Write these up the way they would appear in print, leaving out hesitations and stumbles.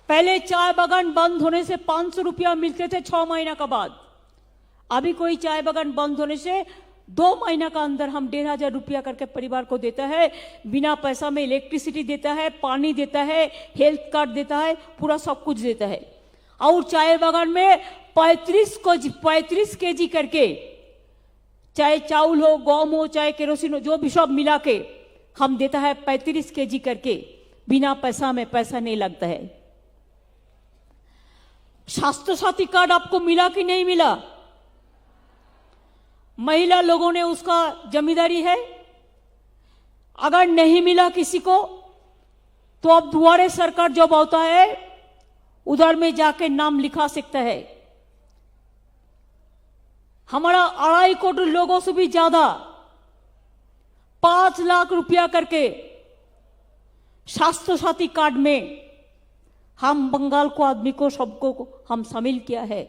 पहले चाय बागान बंद होने से 500 रुपया मिलते थे 6 महीना का बाद। अभी कोई चाय बागान बंद होने से 2 महीना का अंदर हम 1500 रुपया करके परिवार को देता है। बिना पैसा में इलेक्ट्रिसिटी देता है, पानी देता है, हेल्थ कार्ड देता है, पूरा सब कुछ देता है। और चाय बागान में 35 केजी करके, चाहे चावल हो, गम हो, चाहे केरोसिन हो, जो भी सब मिला के हम देता है 35 केजी करके, बिना पैसा में, पैसा नहीं लगता है। स्वास्थ्य साथी कार्ड आपको मिला कि नहीं मिला? महिला लोगों ने उसका जिम्मेदारी है। अगर नहीं मिला किसी को तो अब दुआरे सरकार जब आता है उधर में जाके नाम लिखा सकता है। हमारा 2.5 करोड़ लोगों से भी ज्यादा 5 लाख रुपया करके स्वास्थ्य साथी कार्ड में हम बंगाल को आदमी को सबको हम शामिल किया है।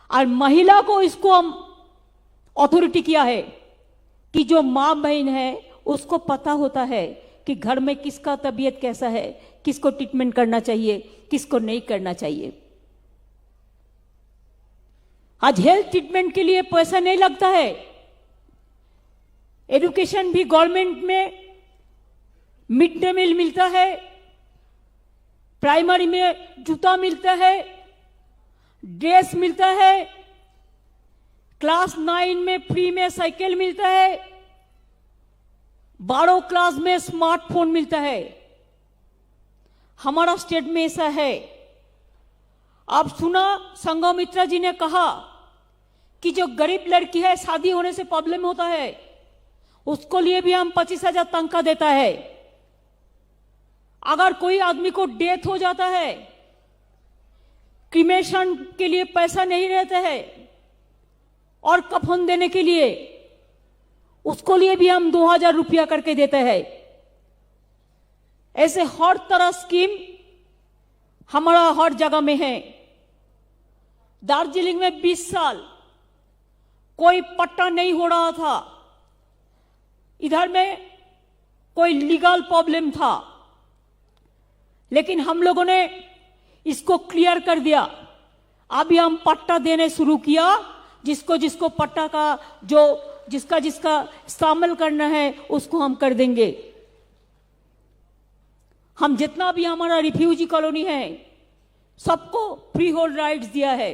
और महिला को इसको हम अथॉरिटी किया है कि जो माँ बहन है उसको पता होता है कि घर में किसका तबीयत कैसा है, किसको ट्रीटमेंट करना चाहिए, किसको नहीं करना चाहिए। आज हेल्थ ट्रीटमेंट के लिए पैसा नहीं लगता है। एजुकेशन भी गवर्नमेंट में मिड डे मील मिलता है, प्राइमरी में जूता मिलता है, ड्रेस मिलता है, क्लास 9 में फ्री में साइकिल मिलता है, 12 क्लास में स्मार्टफोन मिलता है। हमारा स्टेट में ऐसा है। आप सुना संघमित्रा जी ने कहा कि जो गरीब लड़की है, शादी होने से प्रॉब्लम होता है, उसको लिए भी हम 25,000 तनख्वाह देता है। अगर कोई आदमी को डेथ हो जाता है, क्रिमेशन के लिए पैसा नहीं रहता है और कफन देने के लिए उसको लिए भी हम 2000 रुपया करके देते हैं। ऐसे हर तरह स्कीम हमारा हर जगह में है। दार्जिलिंग में 20 साल कोई पट्टा नहीं हो रहा था, इधर में कोई लीगल प्रॉब्लम था, लेकिन हम लोगों ने इसको क्लियर कर दिया। अभी हम पट्टा देने शुरू किया। जिसको जिसको पट्टा का जो जिसका इस्तेमाल करना है उसको हम कर देंगे। हम जितना भी हमारा रिफ्यूजी कॉलोनी है सबको फ्री होल्ड राइट्स दिया है।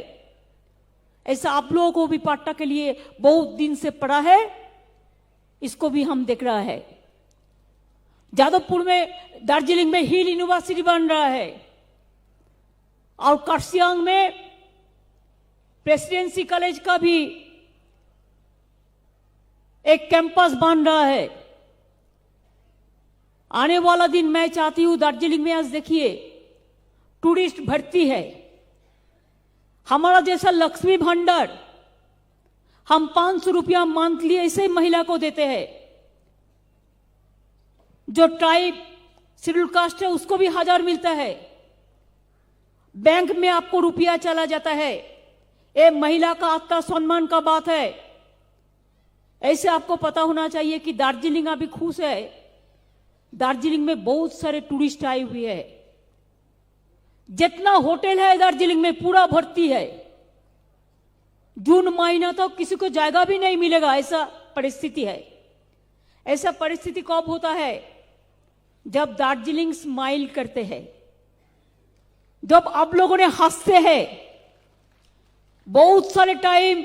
ऐसा आप लोगों को भी पट्टा के लिए बहुत दिन से पड़ा है, इसको भी हम देख रहा है। जादवपुर में, दार्जिलिंग में हिल यूनिवर्सिटी बन रहा है और कर्सियांग में प्रेसिडेंसी कॉलेज का भी एक कैंपस बन रहा है। आने वाला दिन मैं चाहती हूं दार्जिलिंग में, आज देखिए टूरिस्ट भर्ती है। हमारा जैसा लक्ष्मी भंडार हम 500 रुपया मंथली ऐसे महिला को देते हैं। जो ट्राइब शेड्यूल कास्ट है उसको भी 1000 मिलता है। बैंक में आपको रुपया चला जाता है। ये महिला का आत्मसम्मान का बात है। ऐसे आपको पता होना चाहिए कि दार्जिलिंग अभी खुश है। दार्जिलिंग में बहुत सारे टूरिस्ट आए हुए हैं। जितना होटल है दार्जिलिंग में पूरा भर्ती है। जून महीना तो किसी को जगह भी नहीं मिलेगा, ऐसा परिस्थिति है। ऐसा परिस्थिति कब होता है? जब दार्जिलिंग स्माइल करते हैं, जब आप लोगों ने हंसते हैं। बहुत सारे टाइम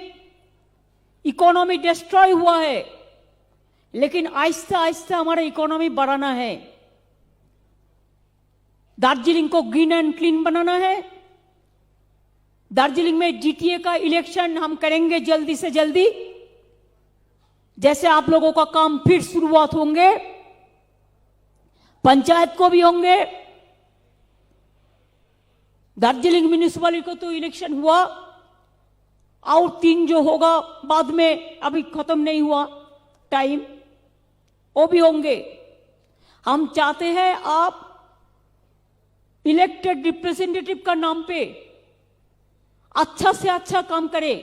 इकोनॉमी डिस्ट्रॉय हुआ है, लेकिन आहिस्ता आहिस्ता हमारा इकोनॉमी बढ़ाना है। दार्जिलिंग को ग्रीन एंड क्लीन बनाना है। दार्जिलिंग में जीटीए का इलेक्शन हम करेंगे जल्दी से जल्दी। जैसे आप लोगों का काम फिर शुरुआत होंगे, पंचायत को भी होंगे। दार्जिलिंग म्यूनिसिपैलिटी को तो इलेक्शन हुआ और 3 जो होगा बाद में, अभी खत्म नहीं हुआ टाइम, वो भी होंगे। हम चाहते हैं आप इलेक्टेड रिप्रेजेंटेटिव का नाम पे अच्छा से अच्छा काम करें।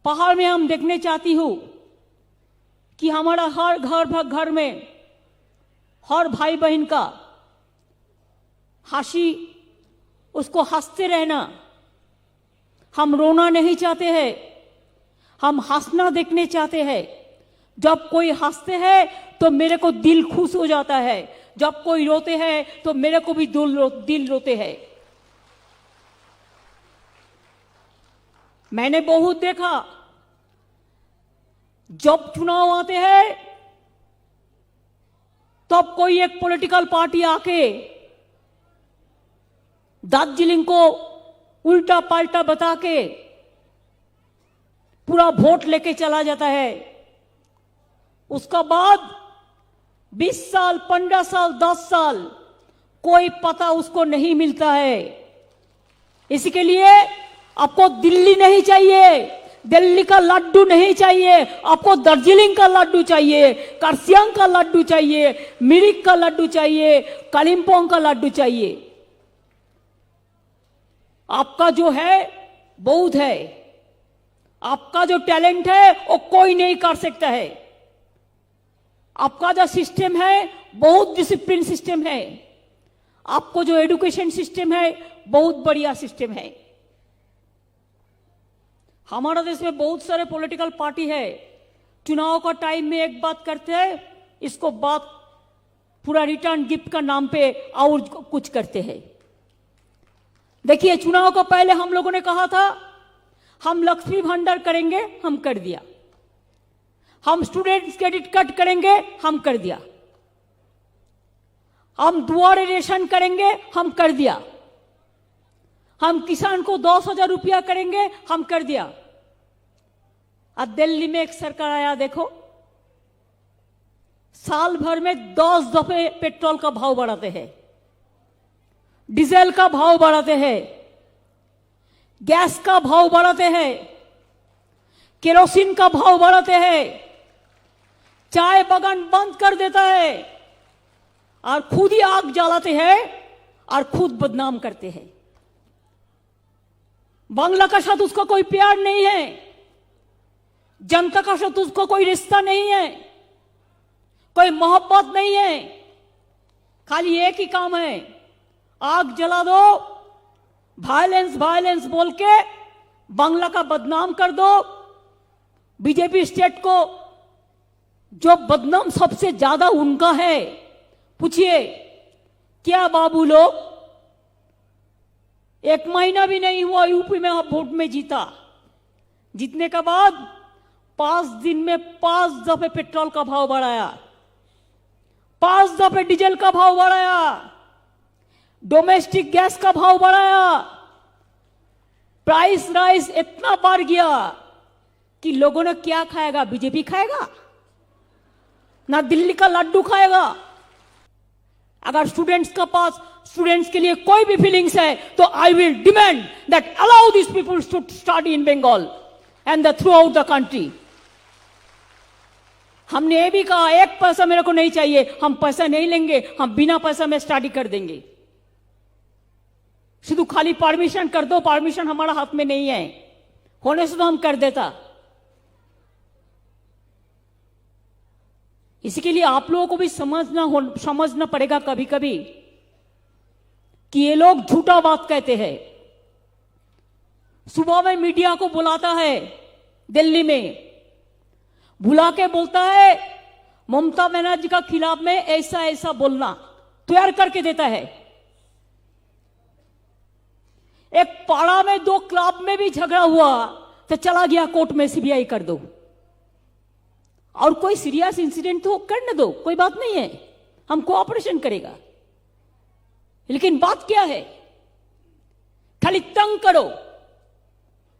पहाड़ में हम देखने चाहती हूं कि हमारा हर घर में हर भाई बहन का हंसी, उसको हंसते रहना। हम रोना नहीं चाहते हैं, हम हंसना देखने चाहते हैं। जब कोई हंसते हैं तो मेरे को दिल खुश हो जाता है, जब कोई रोते हैं तो मेरे को भी दिल रोते हैं। मैंने बहुत देखा, जब चुनाव आते हैं तब कोई एक पॉलिटिकल पार्टी आके दार्जिलिंग को उल्टा पाल्टा बता के पूरा वोट लेके चला जाता है। उसका बाद 20 साल, 15 साल, 10 साल कोई पता उसको नहीं मिलता है। इसके लिए आपको दिल्ली नहीं चाहिए, दिल्ली का लड्डू नहीं चाहिए, आपको दार्जिलिंग का लड्डू चाहिए, कार्सियांग का लड्डू चाहिए, मिरिक का लड्डू चाहिए, कालिम्पोंग का लड्डू चाहिए। आपका जो है बहुत है, आपका जो टैलेंट है वो कोई नहीं कर सकता है। आपका जो सिस्टम है बहुत डिसिप्लिन सिस्टम है, आपको जो एजुकेशन सिस्टम है बहुत बढ़िया सिस्टम है। हमारा देश में बहुत सारे पॉलिटिकल पार्टी है, चुनाव का टाइम में एक बात करते हैं, इसको बात पूरा रिटर्न गिफ्ट का नाम पे और कुछ करते हैं। देखिए, चुनाव का पहले हम लोगों ने कहा था हम लक्ष्मी भंडार करेंगे, हम कर दिया। हम स्टूडेंट्स क्रेडिट कार्ड करेंगे, हम कर दिया। हम दुआरे रेशन करेंगे, हम कर दिया। हम किसान को 10,000 रुपया करेंगे, हम कर दिया। अब दिल्ली में एक सरकार आया, देखो साल भर में 10 दफे पेट्रोल का भाव बढ़ाते हैं, डीजल का भाव बढ़ाते हैं, गैस का भाव बढ़ाते हैं, केरोसिन का भाव बढ़ाते हैं, चाय बागान बंद कर देता है और खुद ही आग जलाते हैं और खुद बदनाम करते हैं। बांग्ला का साथ उसका कोई प्यार नहीं है, जनता का साथ उसको कोई रिश्ता नहीं है, कोई मोहब्बत नहीं है। खाली एक ही काम है, आग जला दो, वायलेंस वायलेंस बोल के बांग्ला का बदनाम कर दो। बीजेपी स्टेट को जो बदनाम सबसे ज्यादा उनका है, पूछिए क्या बाबू लोग, 1 महीना भी नहीं हुआ यूपी में आप वोट में जीता, जीतने के बाद 5 दिन में 5 दफे पेट्रोल का भाव बढ़ाया, 5 दफे डीजल का भाव बढ़ाया, डोमेस्टिक गैस का भाव बढ़ाया, प्राइस राइस इतना बढ़ गया कि लोगों ने क्या खाएगा? बीजेपी खाएगा ना दिल्ली का लड्डू खाएगा। अगर स्टूडेंट्स का पास स्टूडेंट्स के लिए कोई भी फीलिंग्स है तो I will demand that allow this people to study in Bengal and throughout the country. हमने ये भी कहा 1 पैसा मेरे को नहीं चाहिए, हम पैसा नहीं लेंगे, हम बिना पैसा में स्टडी कर देंगे। शुद्ध खाली परमिशन कर दो, परमिशन हमारा हाथ में नहीं है, होने से तो हम कर देता। इसके लिए आप लोगों को भी समझना पड़ेगा कभी कभी कि ये लोग झूठा बात कहते हैं। सुबह में मीडिया को बुलाता है दिल्ली में, बुला के बोलता है ममता बनर्जी का खिलाफ में ऐसा ऐसा बोलना तैयार करके देता है। एक पाड़ा में 2 क्लब में भी झगड़ा हुआ तो चला गया कोर्ट में, सीबीआई कर दो। और कोई सीरियस इंसिडेंट तो करने दो, कोई बात नहीं है, हम कोऑपरेशन करेगा। लेकिन बात क्या है? खाली तंग करो,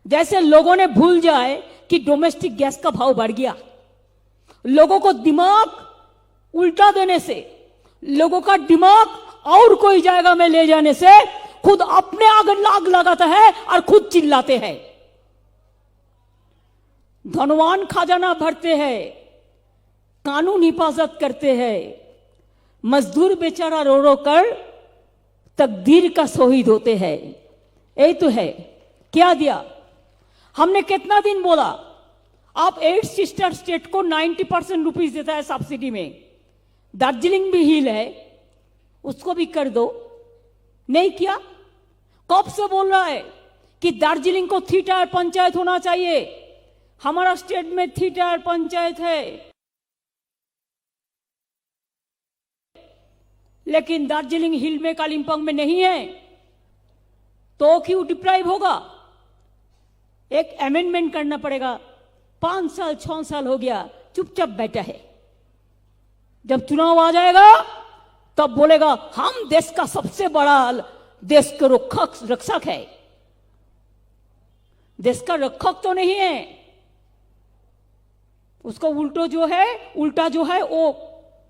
जैसे लोगों ने भूल जाए कि डोमेस्टिक गैस का भाव बढ़ गया। लोगों को दिमाग उल्टा देने से, लोगों का दिमाग और कोई जगह में ले जाने से खुद अपने आग लगाता है और खुद चिल्लाते हैं। धनवान खजाना भरते हैं, कानून हिफाजत करते हैं, मजदूर बेचारा रो रो कर तकदीर का शहीद होते हैं। यही तो है। क्या दिया हमने? कितना दिन बोला आप 8 सिस्टर स्टेट को 90% रुपीज देता है सब्सिडी में, दार्जिलिंग भी हिल है, उसको भी कर दो। नहीं किया। कब से बोल रहा है कि दार्जिलिंग को 3 टायर पंचायत होना चाहिए। हमारा स्टेट में 3 टायर पंचायत है, लेकिन दार्जिलिंग हिल में, कालिम्पोंग में नहीं है, तो क्यों डिप्राइव होगा? एक अमेंडमेंट करना पड़ेगा। 5 साल 6 साल हो गया, चुपचाप बैठा है। जब चुनाव आ जाएगा तब बोलेगा हम देश का सबसे बड़ा देश के रक्षक है। देश का रक्षक तो नहीं है, उसको उल्टा जो है वो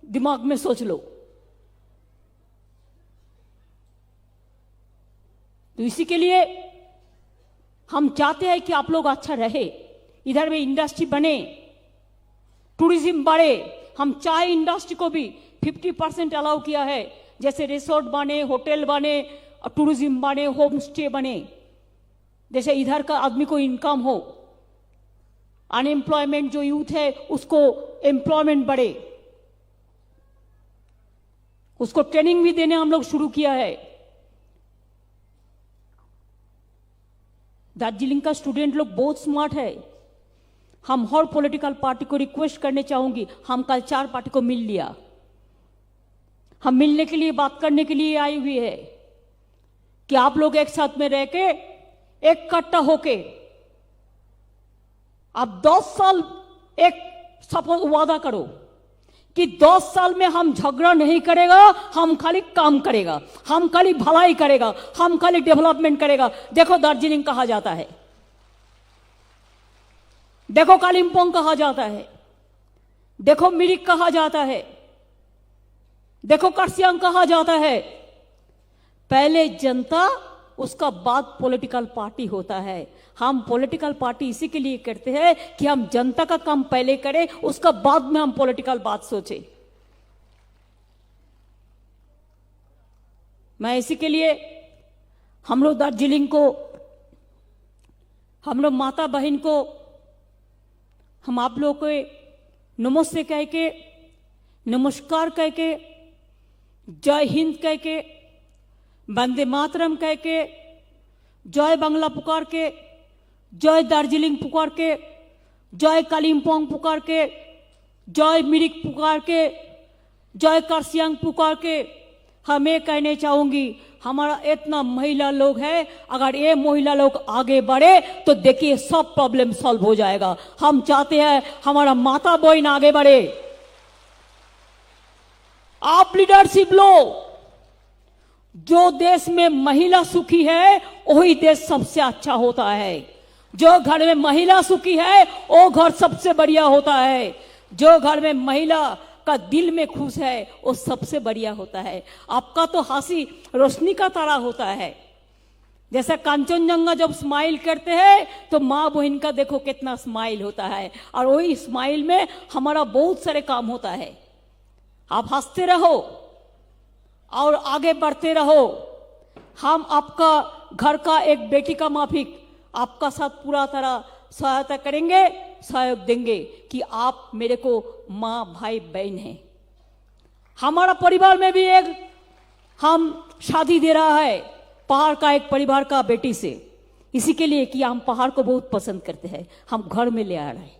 दिमाग में सोच लो। तो इसी के लिए हम चाहते हैं कि आप लोग अच्छा रहे, इधर में इंडस्ट्री बने, टूरिज्म बढ़े। हम चाय इंडस्ट्री को भी 50% अलाउ किया है, जैसे रिसोर्ट बने, होटल बने, टूरिज्म बने, होम स्टे बने, जैसे इधर का आदमी को इनकम हो, अनएम्प्लॉयमेंट जो यूथ है उसको एम्प्लॉयमेंट बढ़े, उसको ट्रेनिंग भी देने हम लोग शुरू किया है। दार्जिलिंग का स्टूडेंट लोग बहुत स्मार्ट है। हम हर पॉलिटिकल पार्टी को रिक्वेस्ट करने चाहूंगी, हम कल 4 पार्टी को मिल लिया, हम मिलने के लिए, बात करने के लिए आई हुई है कि आप लोग एक साथ में रह के, एक कट्टा होके, आप 10 साल एक सपोज वादा करो कि 10 साल में हम झगड़ा नहीं करेगा, हम खाली काम करेगा, हम खाली भलाई करेगा, हम खाली डेवलपमेंट करेगा। देखो दार्जिलिंग कहा जाता है, देखो कालिम्पोंग कहा जाता है, देखो मिरिक कहा जाता है, देखो कर्सियंग कहा जाता है। पहले जनता, उसका बाद पॉलिटिकल पार्टी होता है। हम पॉलिटिकल पार्टी इसी के लिए करते हैं कि हम जनता का काम पहले करें, उसका बाद में हम पॉलिटिकल बात सोचें। मैं इसी के लिए हम लोग दार्जिलिंग को, हम लोग माता बहन को, हम आप लोगों को नमस्ते कह के, नमस्कार कह के, जय हिंद कह के, वंदे मातरम कह के, जय बांग्ला पुकार के, जय दार्जिलिंग पुकार के, जय कालिम्पोंग पुकार के, जय मिरिक पुकार के, जय कर्सियंग पुकार के, हमें कहने चाहूंगी, हमारा इतना महिला लोग है, अगर ये महिला लोग आगे बढ़े तो देखिए सब प्रॉब्लम सॉल्व हो जाएगा। हम चाहते हैं हमारा माता बहन आगे बढ़े। आप लीडरशिप लो। जो देश में महिला सुखी है वही देश सबसे अच्छा होता है। जो घर में महिला सुखी है वो घर सबसे बढ़िया होता है। जो घर में महिला का दिल में खुश है वो सबसे बढ़िया होता है। आपका तो हंसी रोशनी का तरह होता है। जैसा कांचनजंगा जब स्माइल करते हैं तो माँ बहन का देखो कितना स्माइल होता है, और वही स्माइल में हमारा बहुत सारे काम होता है। आप हंसते रहो और आगे बढ़ते रहो। हम आपका घर का एक बेटी का माफिक आपका साथ पूरा तरह सहायता करेंगे, सहयोग देंगे कि आप मेरे को माँ भाई बहन हैं। हमारा परिवार में भी एक हम शादी दे रहा है पहाड़ का एक परिवार का बेटी से, इसी के लिए कि हम पहाड़ को बहुत पसंद करते हैं। हम घर में ले आ रहे हैं।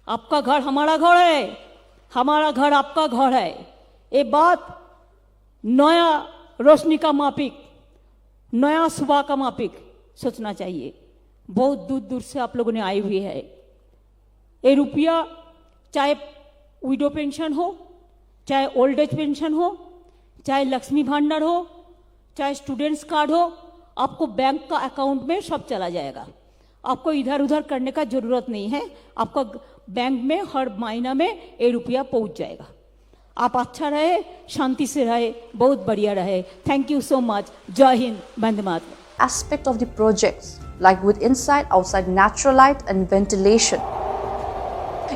आपका घर हमारा घर है, हमारा घर आपका घर है। ये बात नया रोशनी का मापिक, नया सुबह का मापिक सोचना चाहिए। बहुत दूर दूर से आप लोगों ने आई हुई है। ये रुपया चाहे विडो पेंशन हो, चाहे ओल्ड एज पेंशन हो, चाहे लक्ष्मी भंडार हो, चाहे स्टूडेंट्स कार्ड हो, आपको बैंक का अकाउंट में सब चला जाएगा। आपको इधर उधर करने का जरूरत नहीं है। आपका बैंक में हर महीना में ये रुपया पहुंच जाएगा। आप अच्छा रहे, शांति से रहे, बहुत बढ़िया रहे। Thank you so much. जय Hind, Vande Mataram. Aspect of the projects, like with inside, outside natural light and ventilation.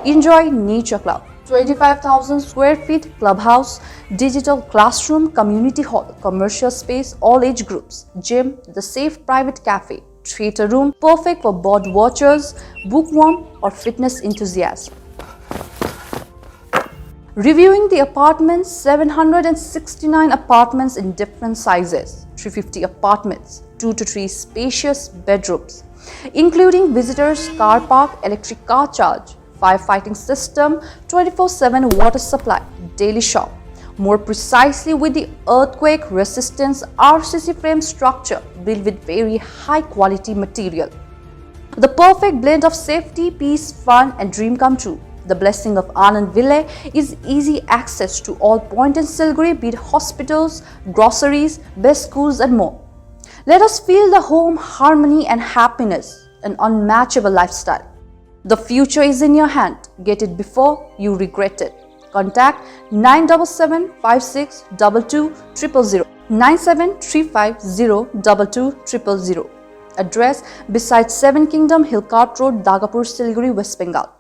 Enjoy Nature Club, 25,000 square feet clubhouse, digital classroom, community hall, commercial space, all age groups, gym, the safe private cafe, theater room, perfect for bird watchers, bookworm or fitness enthusiasts. Reviewing the apartments, 769 apartments in different sizes, 350 apartments, 2 to 3 spacious bedrooms, including visitors, car park, electric car charge, firefighting system, 24/7 water supply, daily shop. More precisely with the earthquake resistance RCC frame structure built with very high quality material. The perfect blend of safety, peace, fun and dream come true. The blessing of Anand Ville is easy access to all points in Siliguri, be it hospitals, groceries, best schools and more. Let us feel the home, harmony and happiness, an unmatchable lifestyle. The future is in your hand. Get it before you regret it. Contact 977 56 22 000, 9735 22 000. Address beside Seven Kingdom Hillcart Road, Dagapur, Siliguri, West Bengal.